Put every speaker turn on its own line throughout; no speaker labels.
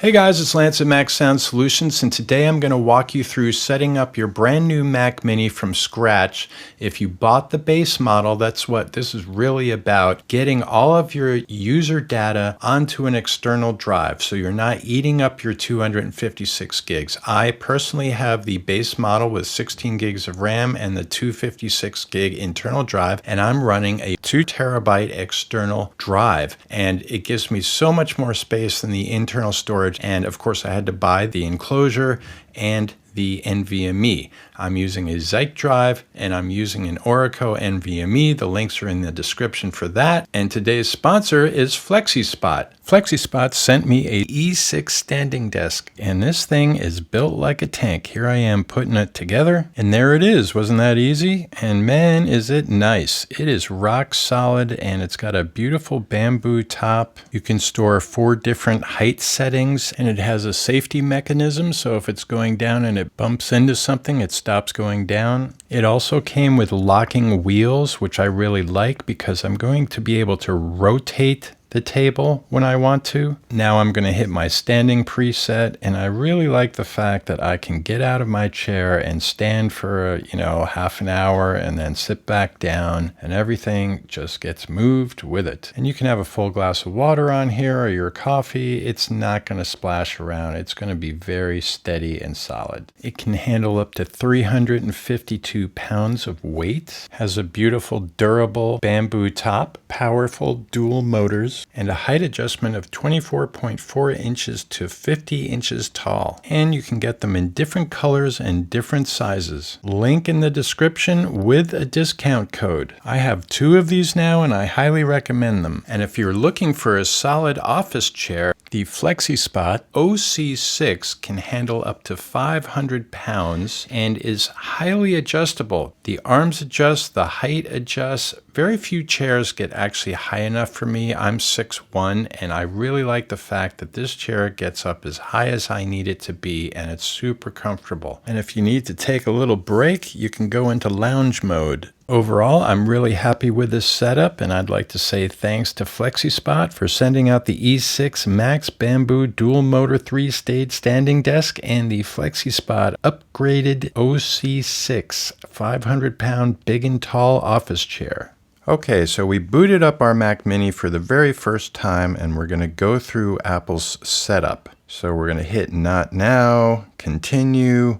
Hey guys, it's Lance at Mac Sound Solutions, and today I'm going to walk you through setting up your brand new Mac Mini from scratch. If you bought the base model, that's what this is really about, getting all of your user data onto an external drive so you're not eating up your 256 gigs. I personally have the base model with 16 gigs of RAM and the 256 gig internal drive, and I'm running a 2 terabyte external drive, and it gives me so much more space than the internal storage. And of course, I had to buy the enclosure and the NVMe. I'm using a ZIKE drive and I'm using an Oracle NVMe. The links are in the description for that. And today's sponsor is FlexisSpot. FlexisSpot sent me a E6 standing desk, and this thing is built like a tank. Here I am putting it together, and there it is. Wasn't that easy? And man, is it nice. It is rock solid, and it's got a beautiful bamboo top. You can store 4 different height settings, and it has a safety mechanism, so if it's going down and it bumps into something, it stops going down. It also came with locking wheels, which I really like because I'm going to be able to rotate the table when I want to. Now I'm going to hit my standing preset, and I really like the fact that I can get out of my chair and stand for, half an hour and then sit back down, and everything just gets moved with it. And you can have a full glass of water on here or your coffee. It's not going to splash around. It's going to be very steady and solid. It can handle up to 352 pounds of weight, has a beautiful durable bamboo top, powerful dual motors, and a height adjustment of 24.4 inches to 50 inches tall. And you can get them in different colors and different sizes. Link in the description with a discount code. I have 2 of these now and I highly recommend them. And if you're looking for a solid office chair, the FlexisSpot OC6 can handle up to 500 pounds and is highly adjustable. The arms adjust, the height adjusts. Very few chairs get actually high enough for me. I'm 6'1", and I really like the fact that this chair gets up as high as I need it to be, and it's super comfortable. And if you need to take a little break, you can go into lounge mode. Overall, I'm really happy with this setup, and I'd like to say thanks to FlexisSpot for sending out the E6 Max Bamboo Dual Motor 3-stage standing desk and the FlexisSpot upgraded OC6 500-pound big and tall office chair. Okay, so we booted up our Mac Mini for the very first time, and we're going to go through Apple's setup. So we're going to hit Not Now, Continue,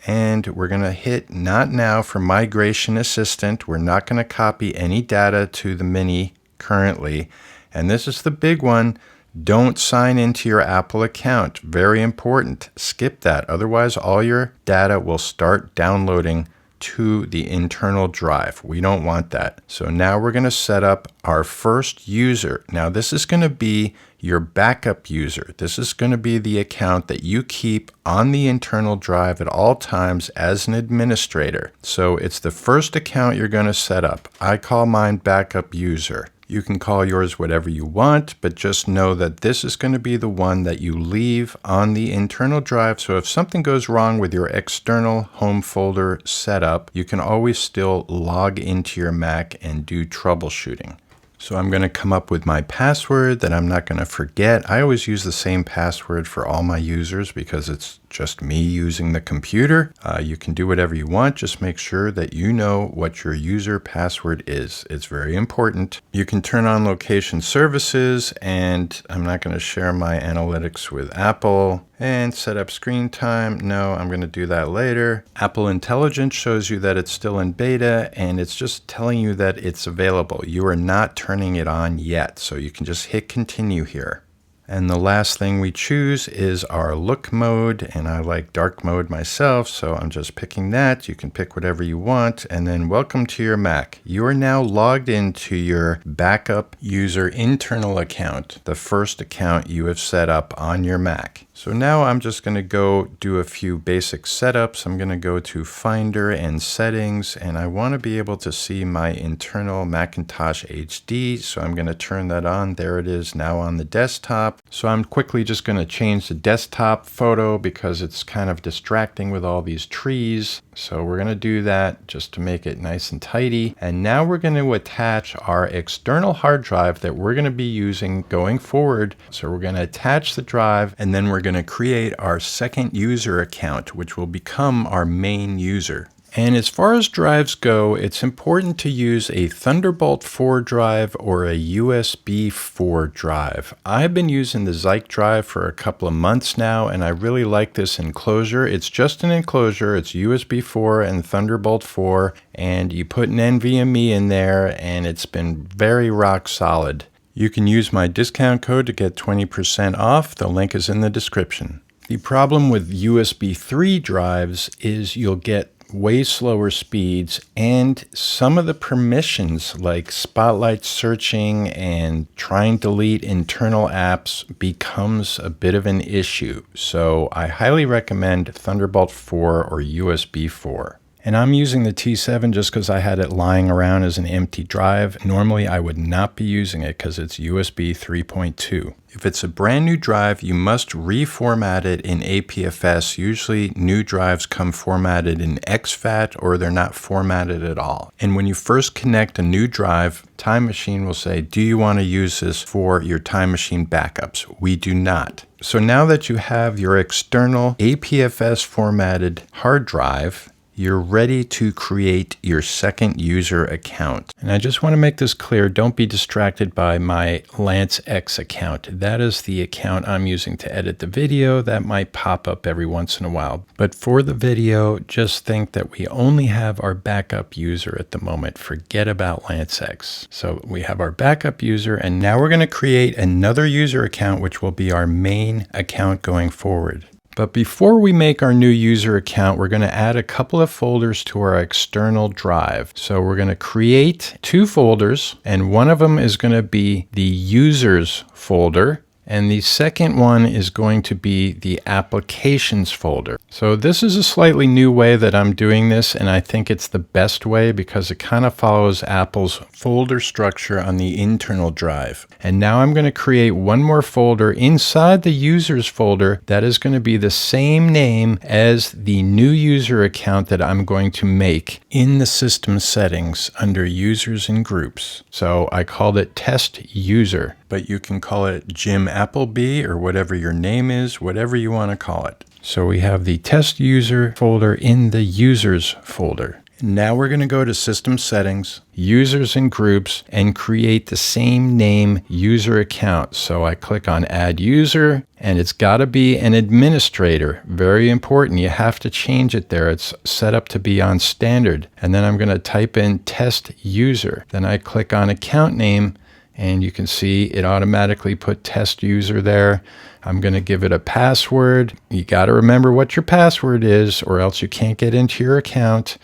and we're going to hit Not Now for Migration Assistant. We're not going to copy any data to the Mini currently. And this is the big one. Don't sign into your Apple account. Very important. Skip that. Otherwise, all your data will start downloading to the internal drive. We don't want that. So now we're going to set up our first user. Now this is going to be your backup user. This is going to be the account that you keep on the internal drive at all times as an administrator. So it's the first account you're going to set up. I call mine backup user. You can call yours whatever you want, but just know that this is going to be the one that you leave on the internal drive. So if something goes wrong with your external home folder setup, you can always still log into your Mac and do troubleshooting. So I'm going to come up with my password that I'm not going to forget. I always use the same password for all my users because it's just me using the computer. You can do whatever you want. Just make sure that you know what your user password is. It's very important. You can turn on location services, and I'm not going to share my analytics with Apple. And set up screen time. No, I'm going to do that later. Apple Intelligence shows you that it's still in beta, and it's just telling you that it's available. You are not turning it on yet, so you can just hit continue here. And the last thing we choose is our look mode, and I like dark mode myself, so I'm just picking that. You can pick whatever you want, and then welcome to your Mac. You are now logged into your backup user internal account, the first account you have set up on your Mac. So now I'm just going to go do a few basic setups. I'm going to go to Finder and Settings, and I want to be able to see my internal Macintosh HD, so I'm going to turn that on. There it is now on the desktop. desktop. So I'm quickly just going to change the desktop photo because it's kind of distracting with all these trees. So we're going to do that just to make it nice and tidy. And now we're going to attach our external hard drive that we're going to be using going forward. So we're going to attach the drive, and then we're going to create our second user account, which will become our main user. And as far as drives go, it's important to use a Thunderbolt 4 drive or a USB 4 drive. I've been using the ZIKE drive for a couple of months now, and I really like this enclosure. It's just an enclosure. It's USB 4 and Thunderbolt 4, and you put an NVMe in there, and it's been very rock solid. You can use my discount code to get 20% off. The link is in the description. The problem with USB 3 drives is you'll get way slower speeds, and some of the permissions like spotlight searching and trying to delete internal apps becomes a bit of an issue. So I highly recommend Thunderbolt 4 or USB 4. And I'm using the T7 just because I had it lying around as an empty drive. Normally I would not be using it because it's USB 3.2. If it's a brand new drive, you must reformat it in APFS. Usually new drives come formatted in exFAT or they're not formatted at all. And when you first connect a new drive, Time Machine will say, do you want to use this for your Time Machine backups? We do not. So now that you have your external APFS formatted hard drive, you're ready to create your second user account. And I just want to make this clear, don't be distracted by my LanceX account. That is the account I'm using to edit the video. That might pop up every once in a while. But for the video, just think that we only have our backup user at the moment. Forget about LanceX. So we have our backup user, and now we're going to create another user account, which will be our main account going forward. But before we make our new user account, we're going to add a couple of folders to our external drive. So we're going to create two folders, and one of them is going to be the users folder, and the second one is going to be the applications folder. So this is a slightly new way that I'm doing this, and I think it's the best way because it kind of follows Apple's folder structure on the internal drive. And now I'm going to create one more folder inside the users folder that is going to be the same name as the new user account that I'm going to make in the system settings under users and groups. So I called it test user, but you can call it Jim Appleby or whatever your name is, whatever you want to call it. So we have the test user folder in the users folder. Now we're going to go to System Settings, Users and Groups, and create the same name user account. So I click on Add User, and it's got to be an administrator. Very important. You have to change it there. It's set up to be on standard. And then I'm going to type in Test User. Then I click on Account Name, and you can see it automatically put test user there. I'm going to give it a password. You got to remember what your password is, or else you can't get into your account.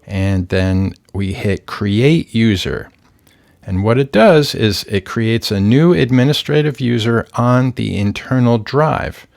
And then we hit create user. And what it does is it creates a new administrative user on the internal drive.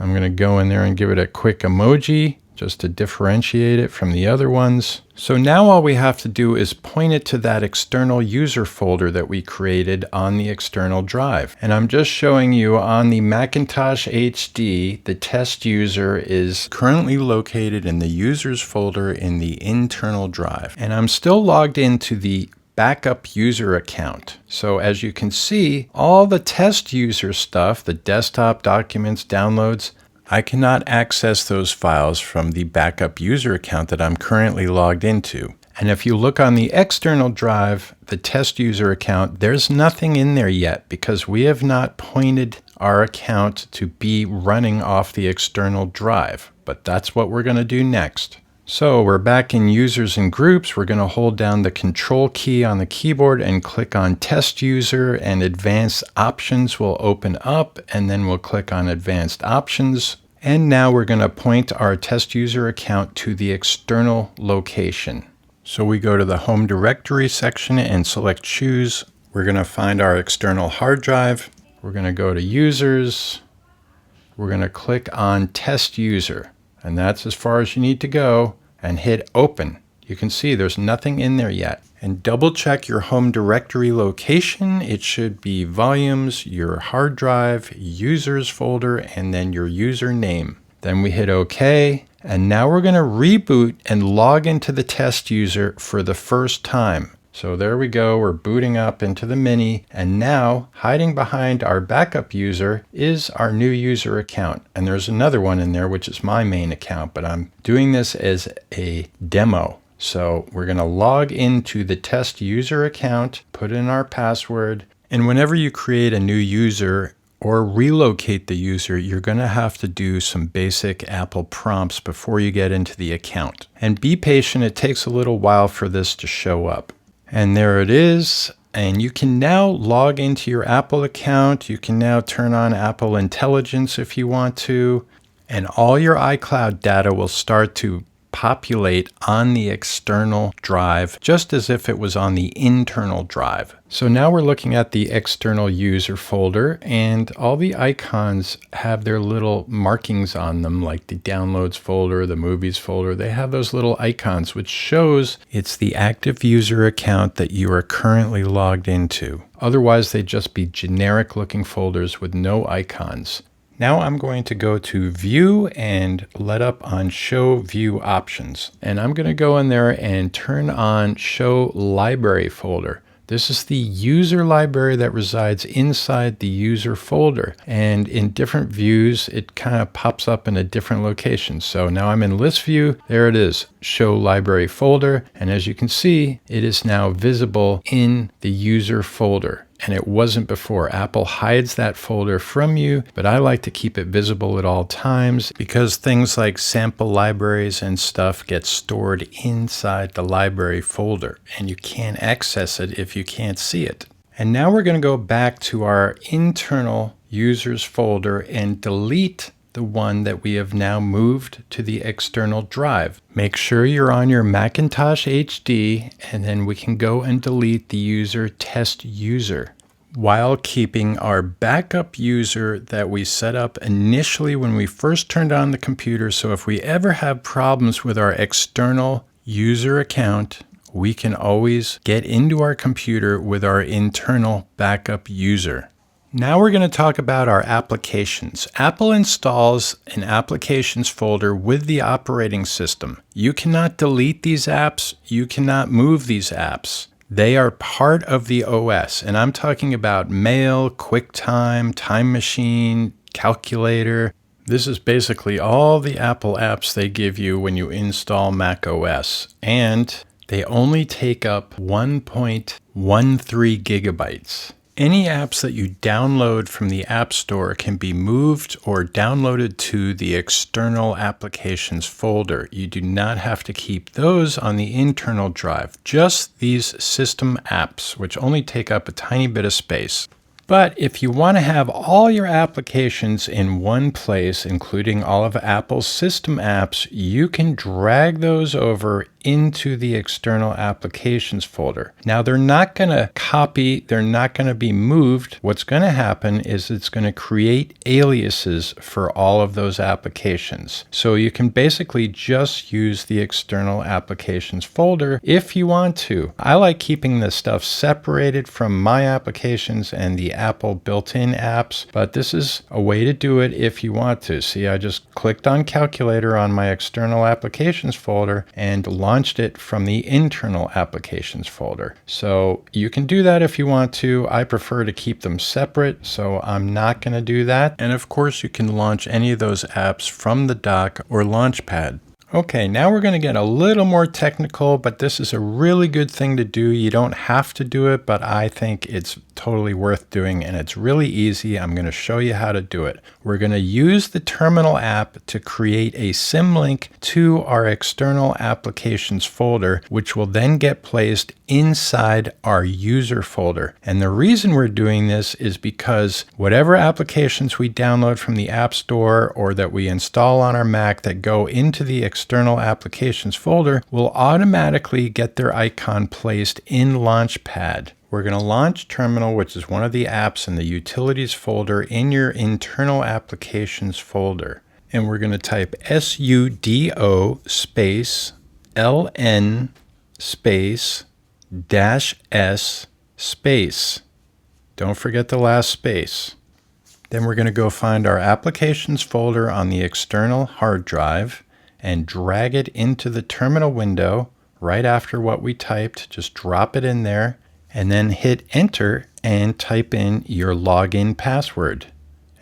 I'm going to go in there and give it a quick emoji just to differentiate it from the other ones. So now all we have to do is point it to that external user folder that we created on the external drive. And I'm just showing you on the Macintosh HD, the test user is currently located in the users folder in the internal drive. And I'm still logged into the backup user account. So as you can see, all the test user stuff, the desktop documents, downloads, I cannot access those files from the backup user account that I'm currently logged into. And if you look on the external drive, the test user account, there's nothing in there yet because we have not pointed our account to be running off the external drive. But that's what we're going to do next. So we're back in users and groups. We're going to hold down the control key on the keyboard and click on test user, and advanced options will open up, and then we'll click on advanced options. And now we're going to point our test user account to the external location. So we go to the home directory section and select choose. We're going to find our external hard drive. We're going to go to users. We're going to click on test user, and that's as far as you need to go, and hit open. You can see there's nothing in there yet. and double check your home directory location. It should be volumes, your hard drive, users folder, and then your username. Then we hit OK, and now we're going to reboot and log into the test user for the first time. So there we go, we're booting up into the Mini, and now hiding behind our backup user is our new user account. And there's another one in there, which is my main account, but I'm doing this as a demo. So we're going to log into the test user account, put in our password, and whenever you create a new user or relocate the user, you're going to have to do some basic Apple prompts before you get into the account. And be patient, it takes a little while for this to show up. And there it is. And you can now log into your Apple account. You can now turn on Apple Intelligence if you want to. And all your iCloud data will start to populate on the external drive, just as if it was on the internal drive. So now we're looking at the external user folder, and all the icons have their little markings on them, like the downloads folder, the movies folder. They have those little icons, which shows it's the active user account that you are currently logged into. Otherwise, they'd just be generic looking folders with no icons. Now I'm going to go to View and let up on Show View Options. And I'm going to go in there and turn on Show Library folder. This is the user library that resides inside the user folder. And in different views, it kind of pops up in a different location. So now I'm in List View. There it is, Show Library folder. And as you can see, it is now visible in the user folder. And it wasn't before. Apple hides that folder from you, but I like to keep it visible at all times because things like sample libraries and stuff get stored inside the library folder, and you can't access it if you can't see it. And now we're going to go back to our internal users folder and delete the one that we have now moved to the external drive. Make sure you're on your Macintosh HD, and then we can go and delete the user test user while keeping our backup user that we set up initially when we first turned on the computer. So if we ever have problems with our external user account, we can always get into our computer with our internal backup user. Now we're going to talk about our applications. Apple installs an applications folder with the operating system. You cannot delete these apps. You cannot move these apps. They are part of the OS. And I'm talking about Mail, QuickTime, Time Machine, Calculator. This is basically all the Apple apps they give you when you install Mac OS. And they only take up 1.13 gigabytes. Any apps that you download from the App Store can be moved or downloaded to the external applications folder. You do not have to keep those on the internal drive, just these system apps, which only take up a tiny bit of space. But if you want to have all your applications in one place, including all of Apple's system apps, you can drag those over into the external applications folder. Now they're not going to copy, they're not going to be moved. What's going to happen is it's going to create aliases for all of those applications. So you can basically just use the external applications folder if you want to. I like keeping this stuff separated from my applications and the Apple built-in apps, but this is a way to do it if you want to. See, I just clicked on Calculator on my external applications folder and launched it from the internal applications folder. So you can do that if you want to. I prefer to keep them separate, so I'm not going to do that. And of course, you can launch any of those apps from the dock or Launchpad. Okay, now we're going to get a little more technical, but this is a really good thing to do. You don't have to do it, but I think it's totally worth doing, and it's really easy. I'm going to show you how to do it. We're going to use the terminal app to create a symlink to our external applications folder, which will then get placed inside our user folder. And the reason we're doing this is because whatever applications we download from the App Store or that we install on our Mac that go into the external applications folder will automatically get their icon placed in Launchpad. We're going to launch Terminal, which is one of the apps in the Utilities folder in your internal applications folder. And we're going to type sudo space ln space -S space. Don't forget the last space. Then we're going to go find our applications folder on the external hard drive and drag it into the terminal window right after what we typed. Just drop it in there and then hit enter and type in your login password.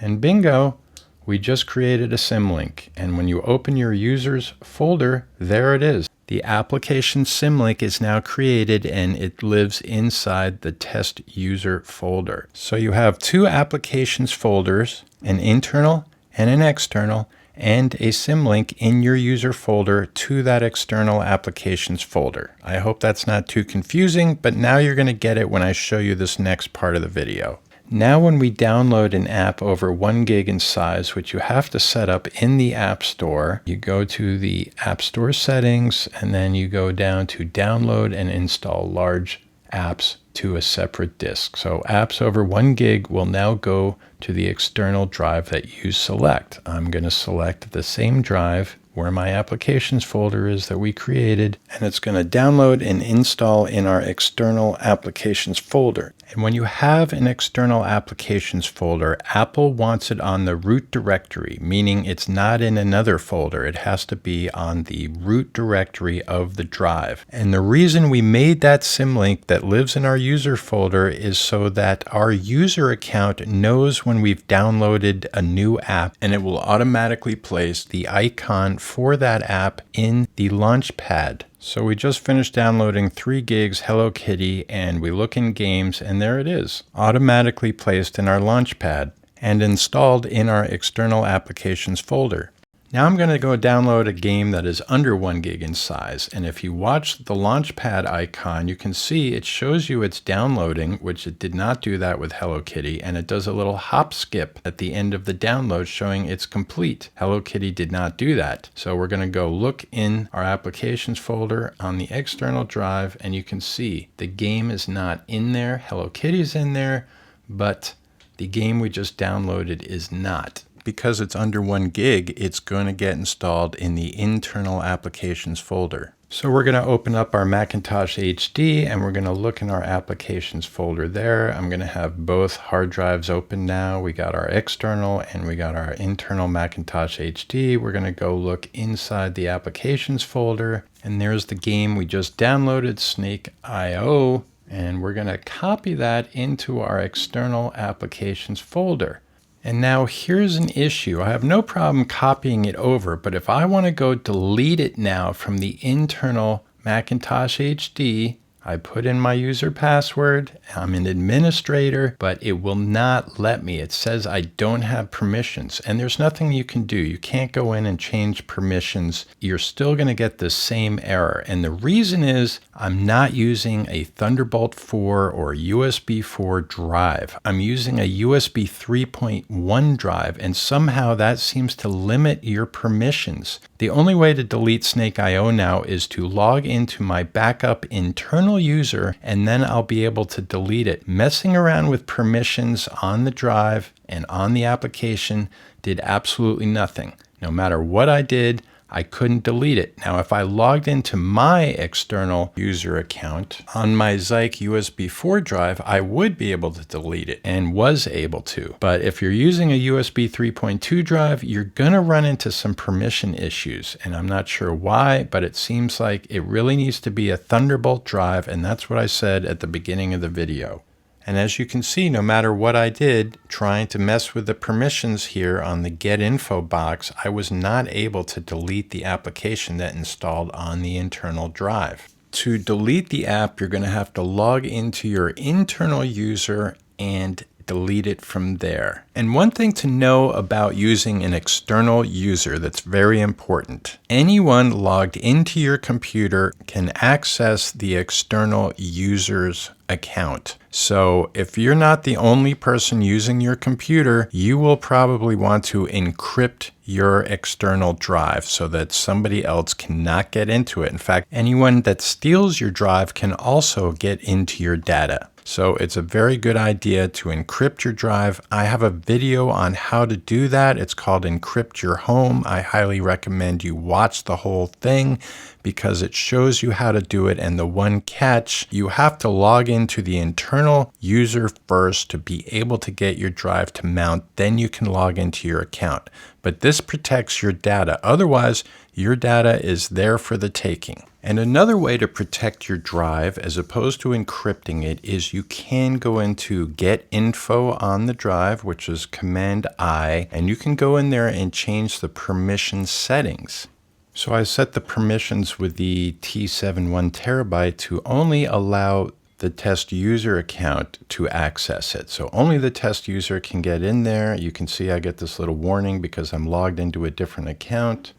And bingo, we just created a symlink. And when you open your users folder, there it is. The application symlink is now created and it lives inside the test user folder. So you have two applications folders, an internal and an external, and a symlink in your user folder to that external applications folder. I hope that's not too confusing, but now you're going to get it when I show you this next part of the video. Now when we download an app over 1 gig in size, which you have to set up in the App Store, you go to the App Store settings and then you go down to download and install large apps to a separate disk. So apps over 1 gig will now go to the external drive that you select. I'm going to select the same drive where my applications folder is that we created, and it's going to download and install in our external applications folder. And when you have an external applications folder, Apple wants it on the root directory, meaning it's not in another folder. It has to be on the root directory of the drive. And the reason we made that symlink that lives in our user folder is so that our user account knows when we've downloaded a new app, and it will automatically place the icon for that app in the Launchpad. So we just finished downloading 3 gigs Hello Kitty, and we look in games and there it is, automatically placed in our Launchpad and installed in our external applications folder. Now I'm going to go download a game that is under 1 gig in size, and if you watch the Launchpad icon, you can see it shows you it's downloading, which it did not do that with Hello Kitty, and it does a little hop skip at the end of the download showing it's complete. Hello Kitty did not do that. So we're going to go look in our applications folder on the external drive, and you can see the game is not in there. Hello Kitty's in there, but the game we just downloaded is not. Because it's under 1 gig, it's going to get installed in the internal applications folder. So we're going to open up our Macintosh HD and we're going to look in our applications folder there. I'm going to have both hard drives open now. We got our external and we got our internal Macintosh HD. We're going to go look inside the applications folder, and there's the game we just downloaded, Snake.io, and we're going to copy that into our external applications folder. And now here's an issue. I have no problem copying it over, but if I want to go delete it now from the internal Macintosh HD, I put in my user password, I'm an administrator, but it will not let me. It says I don't have permissions, and there's nothing you can do. You can't go in and change permissions. You're still going to get the same error. And the reason is I'm not using a Thunderbolt 4 or USB 4 drive. I'm using a USB 3.1 drive, and somehow that seems to limit your permissions. The only way to delete Snake.io now is to log into my backup internal user, and then I'll be able to delete it. Messing around with permissions on the drive and on the application did absolutely nothing. No matter what I did, I couldn't delete it. Now, if I logged into my external user account on my ZIKE USB 4 drive, I would be able to delete it and was able to. But if you're using a USB 3.2 drive, you're going to run into some permission issues. And I'm not sure why, but it seems like it really needs to be a Thunderbolt drive. And that's what I said at the beginning of the video. And as you can see, no matter what I did, trying to mess with the permissions here on the Get Info box, I was not able to delete the application that installed on the internal drive. To delete the app, you're going to have to log into your internal user and delete it from there. And one thing to know about using an external user that's very important. Anyone logged into your computer can access the external user's account. So if you're not the only person using your computer, you will probably want to encrypt your external drive so that somebody else cannot get into it. In fact, anyone that steals your drive can also get into your data. So it's a very good idea to encrypt your drive. I have a video on how to do that. It's called Encrypt Your Home. I highly recommend you watch the whole thing because it shows you how to do it. And the one catch, you have to log into the internal user first to be able to get your drive to mount. Then you can log into your account. But this protects your data. Otherwise, your data is there for the taking. And another way to protect your drive, as opposed to encrypting it, is you can go into Get Info on the drive, which is Command I, and you can go in there and change the permission settings. So I set the permissions with the T7 1 terabyte to only allow the test user account to access it. So only the test user can get in there. You can see I get this little warning because I'm logged into a different account.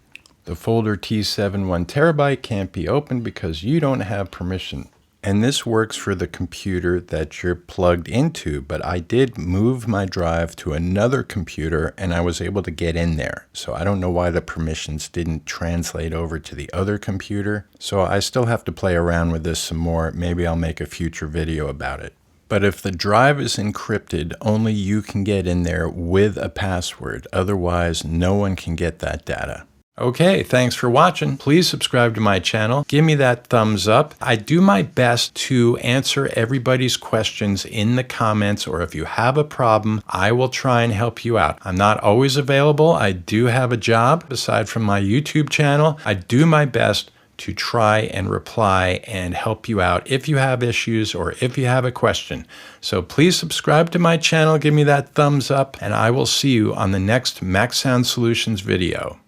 The folder T7 1 terabyte can't be opened because you don't have permission. And this works for the computer that you're plugged into, but I did move my drive to another computer and I was able to get in there. So I don't know why the permissions didn't translate over to the other computer. So I still have to play around with this some more. Maybe I'll make a future video about it. But if the drive is encrypted, only you can get in there with a password. Otherwise, no one can get that data. Okay, thanks for watching. Please subscribe to my channel. Give me that thumbs up. I do my best to answer everybody's questions in the comments, or if you have a problem, I will try and help you out. I'm not always available. I do have a job aside from my YouTube channel. I do my best to try and reply and help you out if you have issues or if you have a question. So please subscribe to my channel, give me that thumbs up, and I will see you on the next Mac Sound Solutions video.